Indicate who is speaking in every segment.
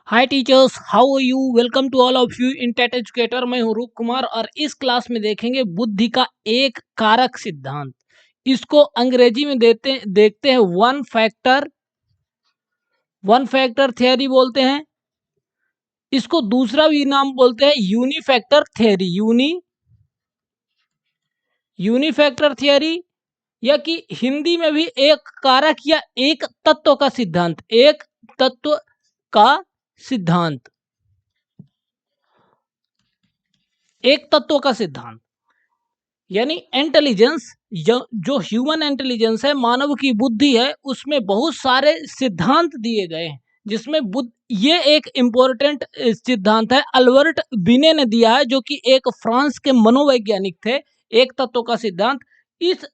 Speaker 1: Hi teachers, how are you. Welcome to all of you in TET educator. मैं हूं रूप कुमार और इस क्लास में देखेंगे बुद्धि का एक कारक सिद्धांत। इसको अंग्रेजी में देखते हैं वन फैक्टर थियरी बोलते हैं। इसको दूसरा भी नाम बोलते हैं यूनिफैक्टर थियरी, यूनिफैक्टर थियरी, या कि हिंदी में भी एक कारक या एक तत्व का सिद्धांत, एक तत्व का सिद्धांत, एक तत्व का सिद्धांत। यानी इंटेलिजेंस, जो ह्यूमन इंटेलिजेंस है, मानव की बुद्धि है, उसमें बहुत सारे सिद्धांत दिए गए हैं जिसमें ये एक इम्पोर्टेंट सिद्धांत है, अल्बर्ट बिने ने दिया है, जो कि एक फ्रांस के मनोवैज्ञानिक थे। एक तत्व का सिद्धांत, इस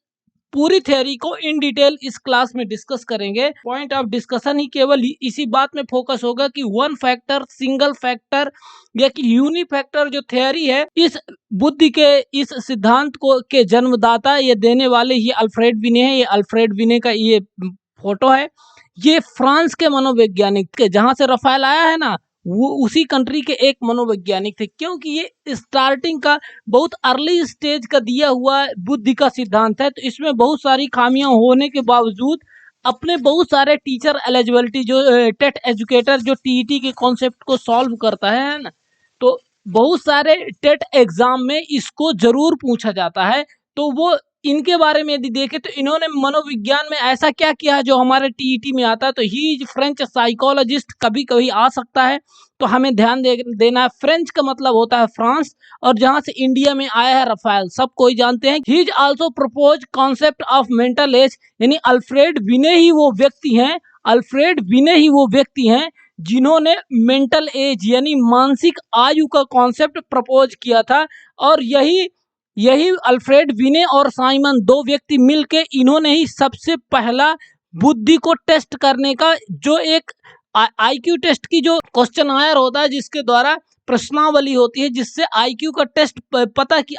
Speaker 1: पूरी थ्योरी को इन डिटेल इस क्लास में डिस्कस करेंगे। पॉइंट ऑफ डिस्कशन ही केवल इसी बात में फोकस होगा कि वन फैक्टर, सिंगल फैक्टर या कि यूनिफैक्टर जो थ्योरी है, इस बुद्धि के इस सिद्धांत को के जन्मदाता, ये देने वाले ही अल्फ्रेड बिने हैं। ये अल्फ्रेड बिने का ये फोटो है। ये फ्रांस के मनोवैज्ञानिक के, जहां से रफाल आया है ना, वो उसी कंट्री के एक मनोवैज्ञानिक थे। क्योंकि ये स्टार्टिंग का बहुत अर्ली स्टेज का दिया हुआ बुद्धि का सिद्धांत है, तो इसमें बहुत सारी खामियां होने के बावजूद अपने बहुत सारे टीचर एलिजिबिलिटी, जो टेट एजुकेटर जो टीईटी के कॉन्सेप्ट को सॉल्व करता है ना, तो बहुत सारे टेट एग्जाम में इसको जरूर पूछा जाता है। तो वो इनके बारे में यदि देखें तो इन्होंने मनोविज्ञान में ऐसा क्या किया है जो हमारे टीईटी में आता है। तो ही इज फ्रेंच साइकोलॉजिस्ट कभी कभी आ सकता है, तो हमें ध्यान देना है। फ्रेंच का मतलब होता है फ्रांस, और जहां से इंडिया में आया है रफाल, सब कोई जानते हैं। He is also propose concept of mental as, यानी अल्फ्रेड बिने ही वो व्यक्ति हैं, अल्फ्रेड बिने ही वो व्यक्ति हैं जिन्होंने मेंटल एज यानी मानसिक आयु का कॉन्सेप्ट प्रपोज किया था। और यही अल्फ्रेड बिने और साइमन, दो व्यक्ति मिलके इन्होंने ही सबसे पहला बुद्धि को टेस्ट करने का, जो एक आईक्यू टेस्ट की जो क्वेश्चन आयर होता है, जिसके द्वारा प्रश्नावली होती है जिससे आईक्यू का टेस्ट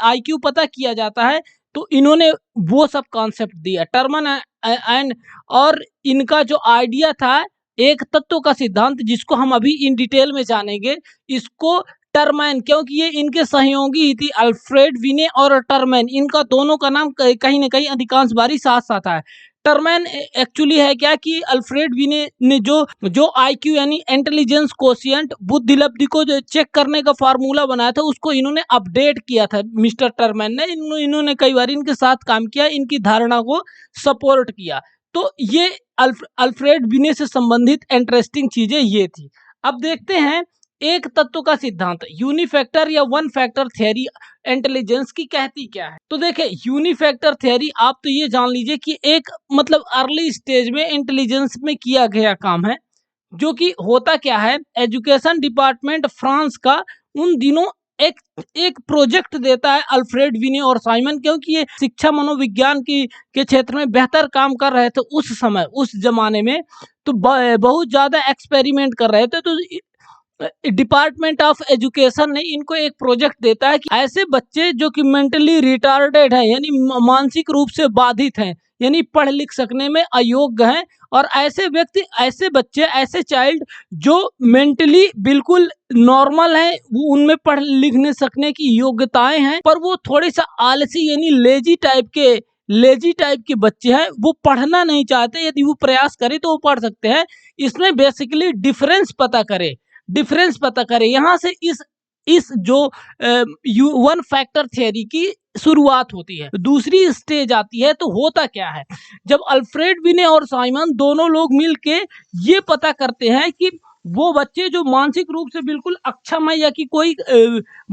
Speaker 1: आईक्यू पता किया जाता है, तो इन्होंने वो सब कॉन्सेप्ट दिया, टर्मन एंड। और इनका जो आइडिया था एक तत्व का सिद्धांत, जिसको हम अभी इन डिटेल में जानेंगे, इसको टर्मैन, क्योंकि ये इनके सहयोगी ही थी, अल्फ्रेड विने और टर्मैन, इनका दोनों का नाम कहीं ना कहीं अधिकांश बारी साथ साथ है। टर्मैन एक्चुअली है क्या कि अल्फ्रेड विने ने जो आईक्यू यानी इंटेलिजेंस कोशिएंट, बुद्धि लब्धि को जो चेक करने का फार्मूला बनाया था, उसको इन्होंने अपडेट किया था। मिस्टर टर्मैन ने, इन्होंने कई बार इनके साथ काम किया, इनकी धारणा को सपोर्ट किया। तो ये अल्फ्रेड विने से संबंधित इंटरेस्टिंग चीजें ये थी। अब देखते हैं एक तत्व का सिद्धांत, यूनिफैक्टर या वन फैक्टर थ्योरी इंटेलिजेंस की कहती क्या है। तो देखिए, यूनिफैक्टर थ्योरी, आप तो ये जान लीजिए कि एक मतलब अर्ली स्टेज में इंटेलिजेंस में किया गया काम है। जो कि होता क्या है, एजुकेशन डिपार्टमेंट फ्रांस का उन दिनों एक एक प्रोजेक्ट देता है अल्फ्रेड विने और साइमन, क्योंकि ये शिक्षा मनोविज्ञान की के क्षेत्र में बेहतर काम कर रहे थे उस समय, उस जमाने में। तो बहुत ज्यादा एक्सपेरिमेंट कर रहे थे। तो डिपार्टमेंट ऑफ एजुकेशन ने इनको एक प्रोजेक्ट देता है कि ऐसे बच्चे जो कि मेंटली रिटार्डेड हैं, यानी मानसिक रूप से बाधित हैं, यानी पढ़ लिख सकने में अयोग्य हैं, और ऐसे व्यक्ति, ऐसे बच्चे, ऐसे चाइल्ड जो मेंटली बिल्कुल नॉर्मल हैं, वो उनमें पढ़ लिखने सकने की योग्यताएं हैं, पर वो थोड़े सा आलसी यानी लेजी टाइप के बच्चे हैं, वो पढ़ना नहीं चाहते। यदि वो प्रयास करें तो वो पढ़ सकते हैं। इसमें बेसिकली डिफरेंस पता करें। यहाँ से इस जो वन फैक्टर थ्योरी की शुरुआत होती है। दूसरी स्टेज आती है, तो होता क्या है, जब अल्फ्रेड विने और साइमन दोनों लोग मिलके ये पता करते हैं कि वो बच्चे जो मानसिक रूप से बिल्कुल अक्षम है, या कि कोई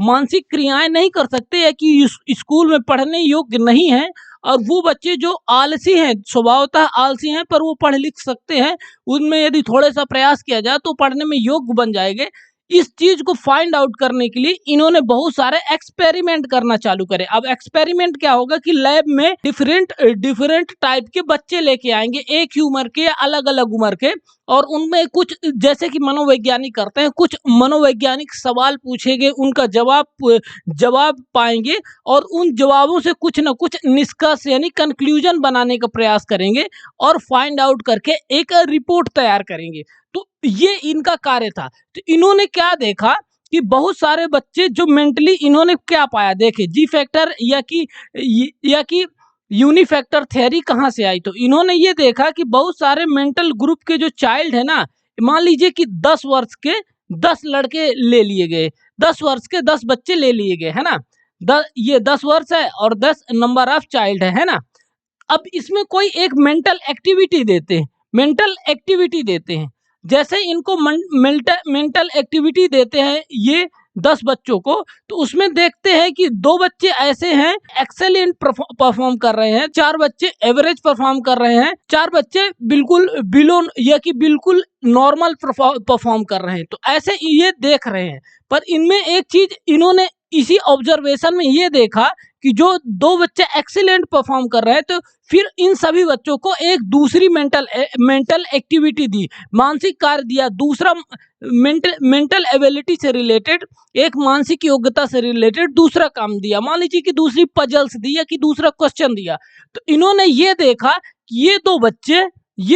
Speaker 1: मानसिक क्रियाएं नहीं कर सकते, या कि स्कूल में पढ़ने योग्य नहीं है, और वो बच्चे जो आलसी हैं, स्वभावतः आलसी हैं, पर वो पढ़ लिख सकते हैं, उनमें यदि थोड़ा सा प्रयास किया जाए तो पढ़ने में योग्य बन जाएंगे। इस चीज को फाइंड आउट करने के लिए इन्होंने बहुत सारे एक्सपेरिमेंट करना चालू करे। अब एक्सपेरिमेंट क्या होगा कि लैब में डिफरेंट टाइप के बच्चे लेके आएंगे, एक ही उम्र के, अलग अलग उम्र के, और उनमें कुछ, जैसे कि मनोवैज्ञानिक करते हैं, कुछ मनोवैज्ञानिक सवाल पूछेंगे, उनका जवाब पाएंगे, और उन जवाबों से कुछ ना कुछ निष्कर्ष यानी कंक्लूजन बनाने का प्रयास करेंगे, और फाइंड आउट करके एक रिपोर्ट तैयार करेंगे। तो ये इनका कार्य था। तो इन्होंने क्या देखा कि बहुत सारे बच्चे जो मेंटली, इन्होंने क्या पाया, देखे जी फैक्टर या कि यूनिफैक्टर थ्योरी कहाँ से आई। तो इन्होंने ये देखा कि बहुत सारे मेंटल ग्रुप के जो चाइल्ड है ना, मान लीजिए कि 10 वर्ष के 10 लड़के ले लिए गए, 10 वर्ष के 10 बच्चे ले लिए गए, है ना। ये 10 वर्ष है और 10 नंबर ऑफ चाइल्ड है ना। अब इसमें कोई एक मेंटल एक्टिविटी देते हैं, मेंटल एक्टिविटी देते हैं। जैसे इनको मेंटल एक्टिविटी देते हैं ये 10 बच्चों को, तो उसमें देखते हैं कि 2 बच्चे ऐसे हैं एक्सेलेंट परफॉर्म कर रहे हैं, 4 बच्चे एवरेज परफॉर्म कर रहे हैं, 4 बच्चे बिल्कुल बिलो या कि बिल्कुल नॉर्मल परफॉर्म कर रहे हैं। तो ऐसे ये देख रहे हैं। पर इनमें एक चीज इन्होंने इसी ऑब्जर्वेशन में ये देखा कि जो 2 बच्चे एक्सीलेंट परफॉर्म कर रहे हैं, तो फिर इन सभी बच्चों को एक दूसरी मेंटल एक्टिविटी दी, मानसिक कार्य दिया, दूसरा मेंटल एबिलिटी से रिलेटेड, एक मानसिक योग्यता से रिलेटेड दूसरा काम दिया। मान लीजिए कि दूसरी पजल्स दी या कि दूसरा क्वेश्चन दिया। तो इन्होंने ये देखा कि ये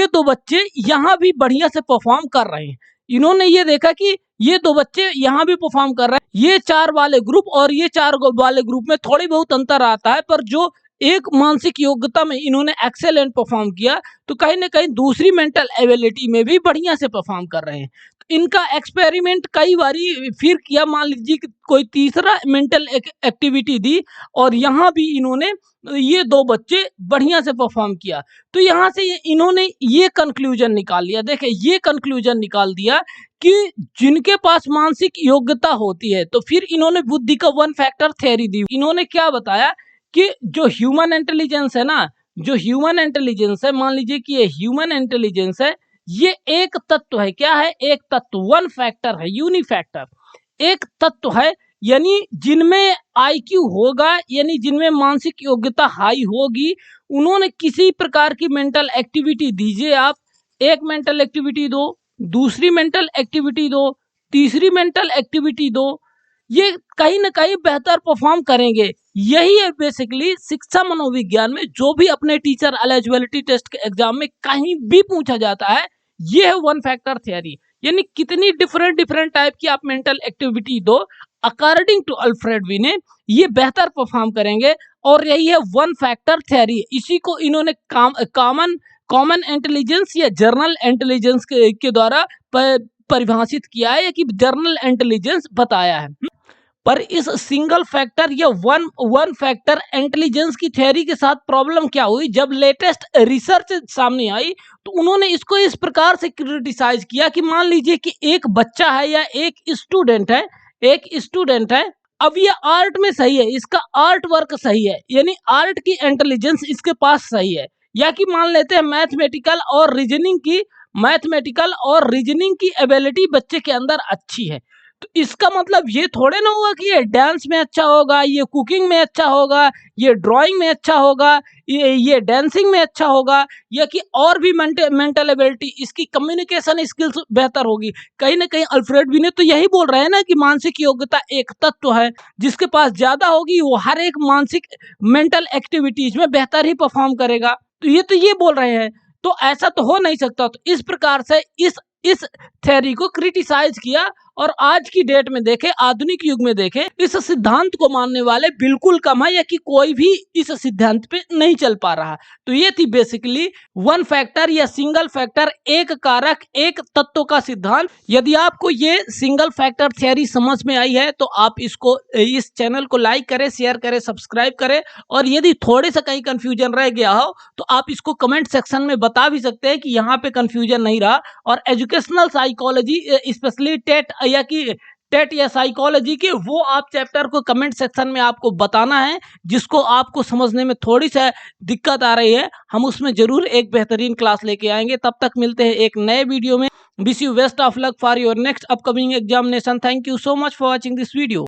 Speaker 1: दो बच्चे यहाँ भी बढ़िया से परफॉर्म कर रहे हैं। इन्होंने ये देखा कि ये 2 बच्चे यहाँ भी परफॉर्म कर रहे हैं, ये 4 वाले ग्रुप और ये 4 वाले ग्रुप में थोड़ी बहुत अंतर आता है, पर जो एक मानसिक योग्यता में इन्होंने एक्सेलेंट परफॉर्म किया, तो कहीं ना कहीं दूसरी मेंटल एबिलिटी में भी बढ़िया से परफॉर्म कर रहे हैं। तो इनका एक्सपेरिमेंट कई बारी फिर किया, मान लीजिए कि कोई तीसरा मेंटल एक्टिविटी दी और यहाँ भी इन्होंने ये 2 बच्चे बढ़िया से परफॉर्म किया। तो यहाँ से इन्होंने ये कंक्लूजन निकाल लिया, देखे ये कंक्लूजन निकाल दिया कि जिनके पास मानसिक योग्यता होती है, तो फिर इन्होंने बुद्धि का 1 फैक्टर थ्योरी दी। इन्होंने क्या बताया कि जो ह्यूमन इंटेलिजेंस है ना, जो ह्यूमन इंटेलिजेंस है, मान लीजिए कि ये ह्यूमन इंटेलिजेंस है, ये एक तत्व है। क्या है? एक तत्व, 1 फैक्टर है, यूनिफैक्टर, एक तत्व है। यानी जिनमें आईक्यू होगा, यानी जिनमें मानसिक योग्यता हाई होगी, उन्होंने किसी प्रकार की मेंटल एक्टिविटी दीजिए, आप एक मेंटल एक्टिविटी दो, दूसरी मेंटल एक्टिविटी दो, तीसरी मेंटल एक्टिविटी दो, ये कहीं ना कहीं बेहतर परफॉर्म करेंगे। यही है बेसिकली शिक्षा मनोविज्ञान में जो भी अपने टीचर एलिजिबिलिटी टेस्ट के एग्जाम में कहीं भी पूछा जाता है, ये है 1 फैक्टर थ्योरी। यानी कितनी डिफरेंट टाइप की आप मेंटल एक्टिविटी दो, अकॉर्डिंग टू अल्फ्रेड विने ये बेहतर परफॉर्म करेंगे, और यही है 1 फैक्टर थ्योरी। इसी को इन्होंने कॉमन इंटेलिजेंस या जर्नल इंटेलिजेंस के द्वारा परिभाषित किया है, कि जर्नल इंटेलिजेंस बताया है। पर इस सिंगल फैक्टर या वन फैक्टर इंटेलिजेंस की थ्योरी के साथ प्रॉब्लम क्या हुई, जब लेटेस्ट रिसर्च सामने आई, तो उन्होंने इसको इस प्रकार से क्रिटिसाइज किया कि मान लीजिए कि एक बच्चा है या एक स्टूडेंट है, अब ये आर्ट में सही है, इसका आर्ट वर्क सही है, यानी आर्ट की इंटेलिजेंस इसके पास सही है, या कि मान लेते हैं मैथमेटिकल और रीजनिंग की एबिलिटी बच्चे के अंदर अच्छी है। तो इसका मतलब ये थोड़े ना होगा कि ये डांस में अच्छा होगा, ये कुकिंग में अच्छा होगा, ये ड्राइंग में अच्छा होगा, ये डांसिंग में अच्छा होगा, या कि और भी मेंटल एबिलिटी, इसकी कम्युनिकेशन स्किल्स बेहतर होगी। कहीं ना कहीं अल्फ्रेड विने तो यही बोल रहे हैं ना कि मानसिक योग्यता एक तत्व है, जिसके पास ज्यादा होगी वो हर एक मानसिक मेंटल एक्टिविटीज में बेहतर ही परफॉर्म करेगा। तो ये बोल रहे हैं, तो ऐसा तो हो नहीं सकता। तो इस प्रकार से इस थ्योरी को क्रिटिसाइज किया, और आज की डेट में देखें, आधुनिक युग में देखें, इस सिद्धांत को मानने वाले बिल्कुल कम है, या कि कोई भी इस सिद्धांत पे नहीं चल पा रहा। तो ये थी बेसिकली 1 फैक्टर या सिंगल फैक्टर, एक कारक एक तत्व का सिद्धांत। यदि आपको ये सिंगल फैक्टर थ्योरी समझ में आई है, तो आप इस चैनल को लाइक करें, शेयर करें, सब्सक्राइब करें, और यदि थोड़े सा कहीं कंफ्यूजन रह गया हो तो आप इसको कमेंट सेक्शन में बता भी सकते हैं कि यहाँ पे कंफ्यूजन नहीं रहा। और एजुकेशनल साइकोलॉजी, स्पेशली टेट या साइकोलॉजी के, वो आप चैप्टर को कमेंट सेक्शन में आपको बताना है, जिसको आपको समझने में थोड़ी सा दिक्कत आ रही है। हम उसमें जरूर एक बेहतरीन क्लास लेके आएंगे। तब तक मिलते हैं एक नए वीडियो में। Wish you best of luck for your next upcoming examination. Thank you so much for watching this video.